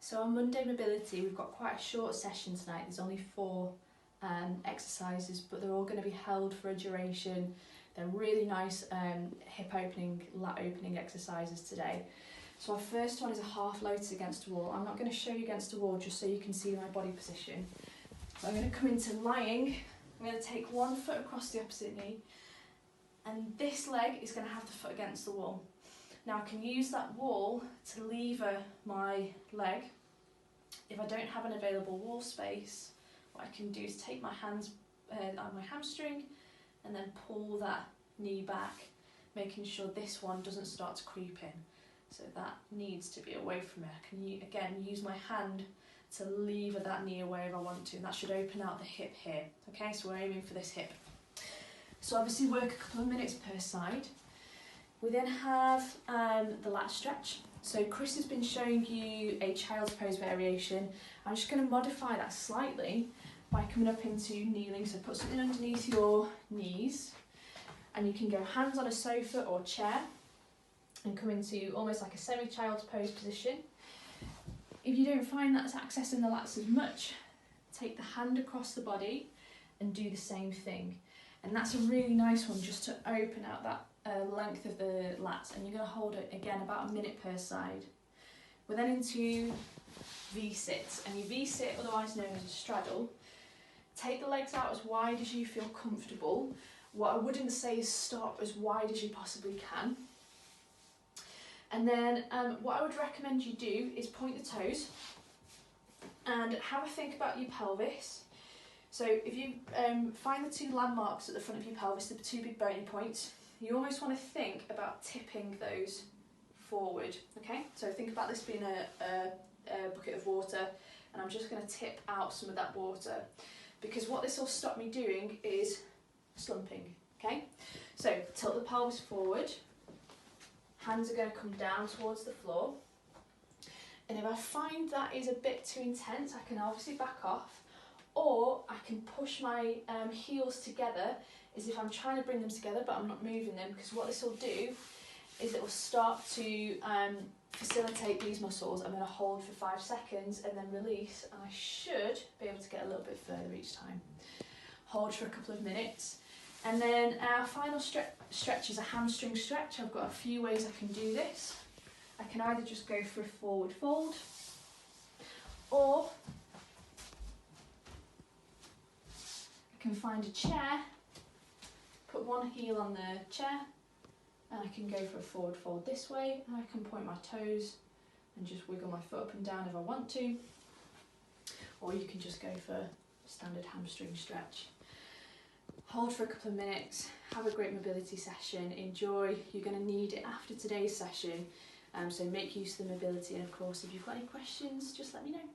So on Monday Mobility, we've got quite a short session tonight. There's only 4 exercises, but they're all going to be held for a duration. They're really nice hip opening, lat opening exercises today. So our first one is a half lotus against a wall. I'm not going to show you against a wall just so you can see my body position. So I'm going to come into lying. I'm going to take one foot across the opposite knee, and this leg is going to have the foot against the wall. Now I can use that wall to lever my leg. If I don't have an available wall space, what I can do is take my hands on my hamstring and then pull that knee back, making sure this one doesn't start to creep in. So that needs to be away from me. I can again use my hand to lever that knee away if I want to, and that should open out the hip here. Okay, so we're aiming for this hip. So obviously work a couple of minutes per side. We then have the lat stretch. So Chris has been showing you a child's pose variation. I'm just going to modify that slightly by coming up into kneeling. So put something underneath your knees, and you can go hands on a sofa or chair and come into almost like a semi-child's pose position. If you don't find that's accessing the lats as much, take the hand across the body and do the same thing. And that's a really nice one just to open out that length of the lats, and you're going to hold it again about a minute per side. We're then into V-sit, and your V-sit, otherwise known as a straddle. Take the legs out as wide as you feel comfortable. What I wouldn't say is stop as wide as you possibly can. And then what I would recommend you do is point the toes and have a think about your pelvis. So if you find the 2 landmarks at the front of your pelvis, the 2 big bony points, you almost want to think about tipping those forward, okay? So think about this being a bucket of water, and I'm just going to tip out some of that water, because what this will stop me doing is slumping, okay? So tilt the pelvis forward, hands are going to come down towards the floor, and if I find that is a bit too intense, I can obviously back off, or I can push my heels together as if I'm trying to bring them together but I'm not moving them, because what this will do is it will start to facilitate these muscles. I'm going to hold for 5 seconds and then release, and I should be able to get a little bit further each time. Hold for a couple of minutes, and then our final stretch is a hamstring stretch. I've got a few ways I can do this. I can either just go for a forward fold, or I can find a chair, put one heel on the chair, and I can go for a forward fold this way, and I can point my toes and just wiggle my foot up and down if I want to, or you can just go for standard hamstring stretch. Hold for a couple of minutes, have a great mobility session, enjoy. You're going to need it after today's session, so make use of the mobility, and of course if you've got any questions just let me know.